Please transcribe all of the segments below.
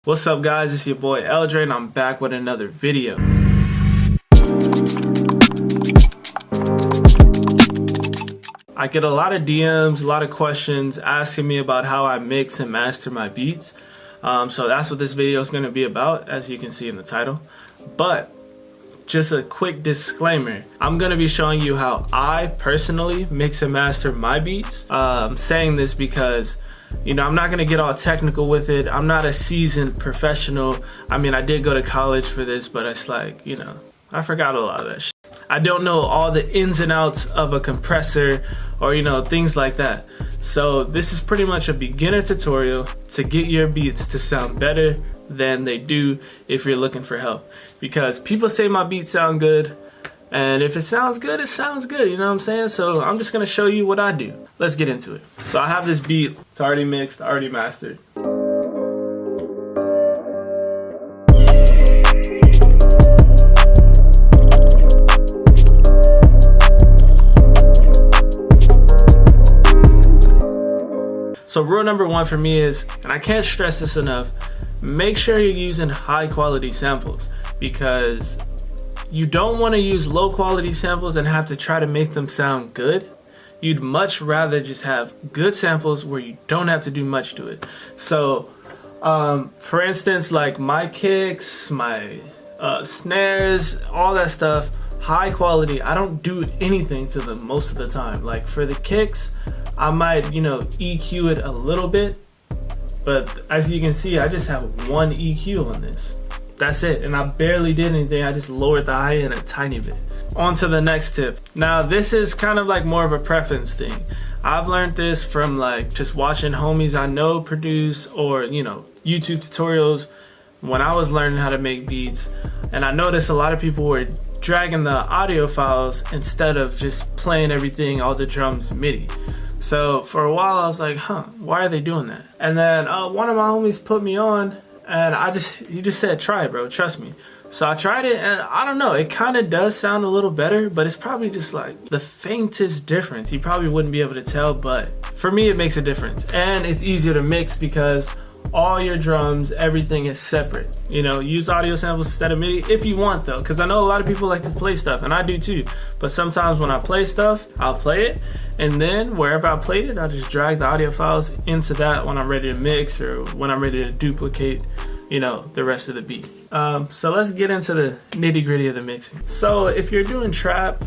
What's up guys, it's your boy L.Dre and I'm back with another video. I get a lot of DMs, a lot of questions asking me about how I mix and master my beats. So that's what this video is going to be about, as you can see in the title. But just a quick disclaimer, I'm going to be showing you how I personally mix and master my beats. I'm saying this because I'm not going to get all technical with it. I'm not a seasoned professional. I mean, I did go to college for this, but it's like, I forgot a lot of that shit. I don't know all the ins and outs of a compressor or, things like that. So this is pretty much a beginner tutorial to get your beats to sound better than they do if you're looking for help. Because people say my beats sound good, and if it sounds good, it sounds good, you know what I'm saying? So I'm just gonna show you what I do. Let's get into it. So I have this beat, it's already mixed, already mastered. So rule number one for me is, and I can't stress this enough, make sure you're using high quality samples, because you don't want to use low quality samples and have to try to make them sound good. You'd much rather just have good samples where you don't have to do much to it. So for instance, like my kicks, my snares, all that stuff, high quality. I don't do anything to them most of the time. Like for the kicks, I might EQ it a little bit, but as you can see, I just have one EQ on this. That's it, and I barely did anything. I just lowered the high end a tiny bit. On to the next tip. Now this is kind of like more of a preference thing. I've learned this from like just watching homies I know produce, or YouTube tutorials when I was learning how to make beats. And I noticed a lot of people were dragging the audio files instead of just playing everything, all the drums MIDI. So for a while I was like, why are they doing that? And then one of my homies put me on, and he just said, try it, bro, trust me. So I tried it, and I don't know, it kind of does sound a little better, but it's probably just like the faintest difference. You probably wouldn't be able to tell, but for me it makes a difference. And it's easier to mix because all your drums, everything is separate. Use audio samples instead of MIDI if you want though, because I know a lot of people like to play stuff, and I do too. But sometimes when I play stuff, I'll play it, and then wherever I played it, I'll just drag the audio files into that when I'm ready to mix, or when I'm ready to duplicate the rest of the beat. So let's get into the nitty-gritty of the mixing. So if you're doing trap,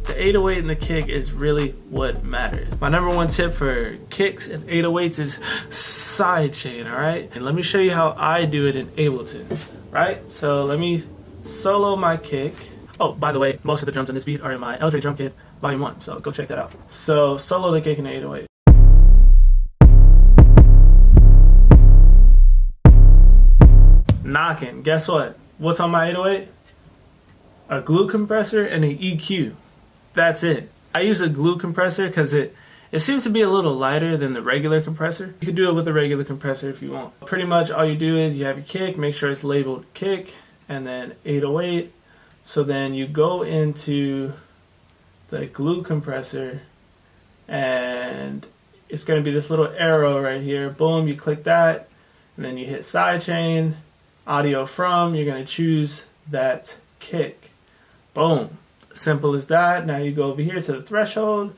the 808 and the kick is really what matters. My number one tip for kicks and 808s is sidechain, all right? And let me show you how I do it in Ableton, right? So let me solo my kick. Oh, by the way, most of the drums on this beat are in my L.Dre drum kit, volume 1, so go check that out. So solo the kick in the 808. Knocking. Guess what? What's on my 808? A glue compressor and an EQ. That's it. I use a glue compressor because it seems to be a little lighter than the regular compressor. You can do it with a regular compressor if you want. Pretty much all you do is you have your kick, make sure it's labeled kick, and then 808. So then you go into the glue compressor, and it's going to be this little arrow right here. Boom, you click that, and then you hit sidechain, audio from, you're going to choose that kick. Boom. Simple as that. Now you go over here to the threshold,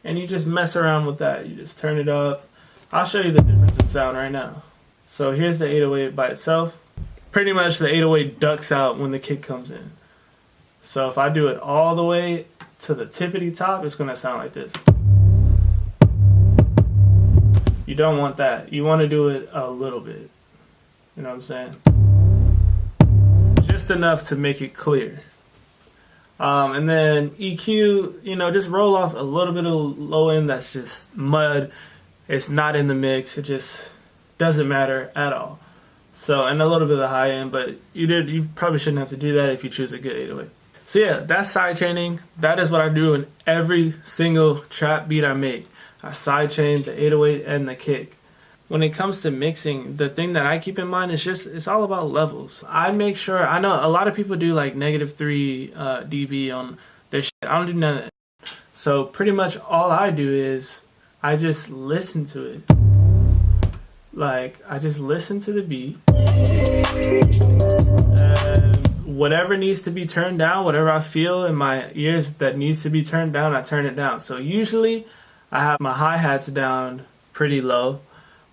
and you just mess around with that. You just turn it up. I'll show you the difference in sound right now. So here's the 808 by itself. Pretty much the 808 ducks out when the kick comes in. So if I do it all the way to the tippity top, it's going to sound like this. You don't want that. You want to do it a little bit. You know what I'm saying? Just enough to make it clear. And then EQ, just roll off a little bit of low end. That's just mud. It's not in the mix. It just doesn't matter at all. So, and a little bit of the high end, but you probably shouldn't have to do that if you choose a good 808. So yeah, that's sidechaining. That is what I do in every single trap beat I make. I sidechain the 808 and the kick. When it comes to mixing, the thing that I keep in mind is it's all about levels. I make sure, I know a lot of people do like -3 dB on their shit. I don't do none of that. So pretty much all I do is I just listen to it. Like, I just listen to the beat. Whatever needs to be turned down, whatever I feel in my ears that needs to be turned down, I turn it down. So usually I have my hi-hats down pretty low,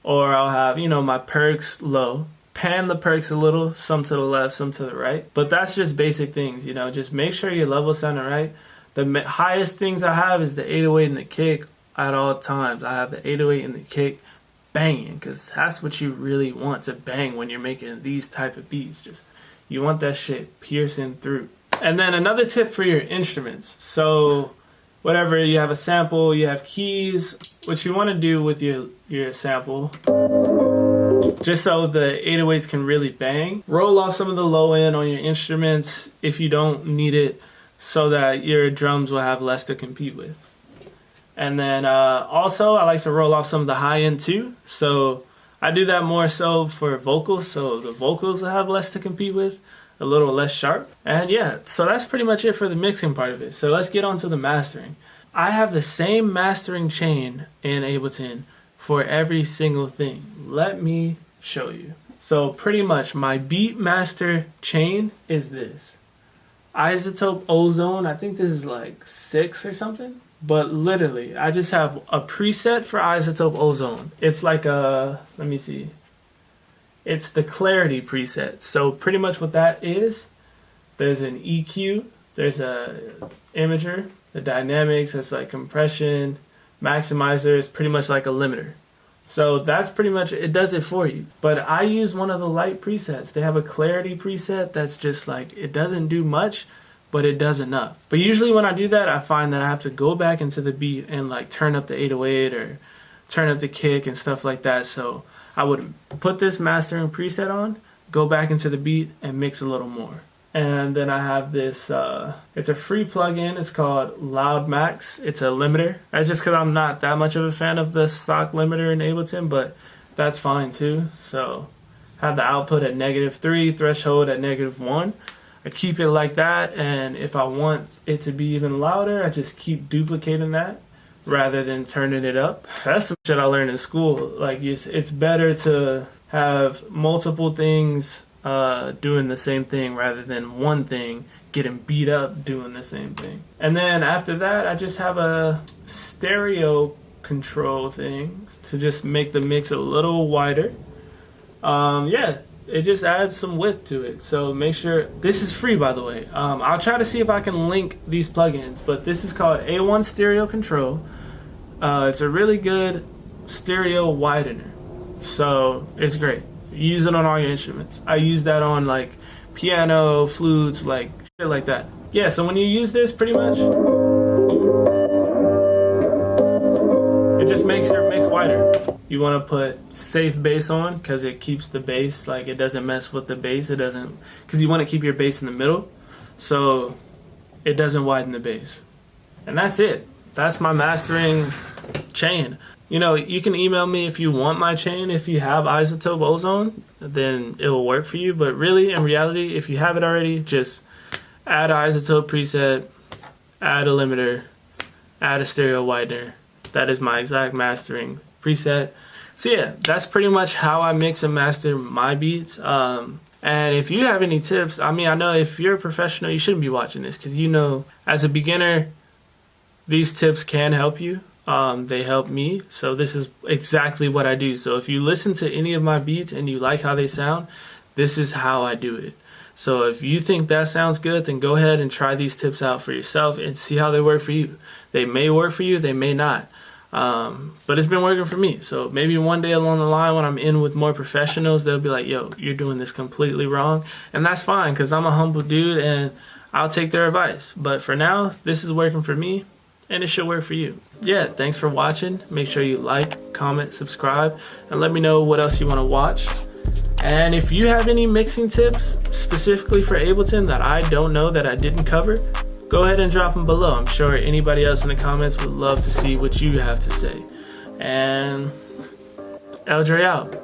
or I'll have, you know, my perks low. Pan the perks a little, some to the left, some to the right. But that's just basic things, you know, just make sure your level sounding right. The highest things I have is the 808 and the kick at all times. I have the 808 and the kick banging, because that's what you really want to bang when you're making these type of beats. Just you want that shit piercing through. And then another tip for your instruments. So whatever, you have a sample, you have keys, what you want to do with your sample, just so the 808s can really bang, roll off some of the low end on your instruments if you don't need it, so that your drums will have less to compete with. And then also I like to roll off some of the high end too. So I do that more so for vocals, so the vocals will have less to compete with, a little less sharp. And yeah, so that's pretty much it for the mixing part of it. So let's get on to the mastering. I have the same mastering chain in Ableton for every single thing. Let me show you. So pretty much my beat master chain is this. Isotope Ozone, I think this is like 6 or something. But literally, I just have a preset for Isotope Ozone. It's like a, let me see. It's the clarity preset. So pretty much what that is, there's an EQ, there's a imager, the dynamics, that's like compression, maximizer is pretty much like a limiter. So that's pretty much, it does it for you. But I use one of the light presets. They have a clarity preset that's just like, it doesn't do much, but it does enough. But usually when I do that, I find that I have to go back into the beat and like turn up the 808 or turn up the kick and stuff like that. So I would put this mastering preset on, go back into the beat and mix a little more. And then I have this, it's a free plugin. It's called Loud Max. It's a limiter. That's just because I'm not that much of a fan of the stock limiter in Ableton, but that's fine too. So have the output at -3, threshold at -1. I keep it like that, and if I want it to be even louder, I just keep duplicating that rather than turning it up. That's some shit I learned in school. Like, it's better to have multiple things doing the same thing rather than one thing getting beat up doing the same thing. And then after that, I just have a stereo control thing to just make the mix a little wider. Yeah. It just adds some width to it. So make sure, this is free by the way. I'll try to see if I can link these plugins, but this is called A1 Stereo Control. It's a really good stereo widener. So it's great. Use it on all your instruments. I use that on like piano, flutes, like shit like that. Yeah, so when you use this, pretty much, it just makes your mix wider. You want to put safe bass on because it keeps the bass, like it doesn't mess with the bass. It doesn't, because you want to keep your bass in the middle, so it doesn't widen the bass. And that's it. That's my mastering chain. You know, you can email me if you want my chain. If you have Isotope Ozone, then it will work for you. But really, in reality, if you have it already, just add an Isotope preset, add a limiter, add a StereoWidener. That is my exact mastering preset. So yeah, that's pretty much how I mix and master my beats. And if you have any tips, I mean, I know if you're a professional, you shouldn't be watching this, because you know, as a beginner, these tips can help you. They help me, so this is exactly what I do. So if you listen to any of my beats and you like how they sound, this is how I do it. So if you think that sounds good, then go ahead and try these tips out for yourself and see how they work for you. They may work for you, they may not. But it's been working for me. So maybe one day along the line when I'm in with more professionals, they'll be like, yo, you're doing this completely wrong. And that's fine, because I'm a humble dude and I'll take their advice. But for now, this is working for me and it should work for you. Yeah, thanks for watching. Make sure you like, comment, subscribe, and let me know what else you want to watch. And if you have any mixing tips specifically for Ableton that I don't know, that I didn't cover, go ahead and drop them below. I'm sure anybody else in the comments would love to see what you have to say. And L.Dre out.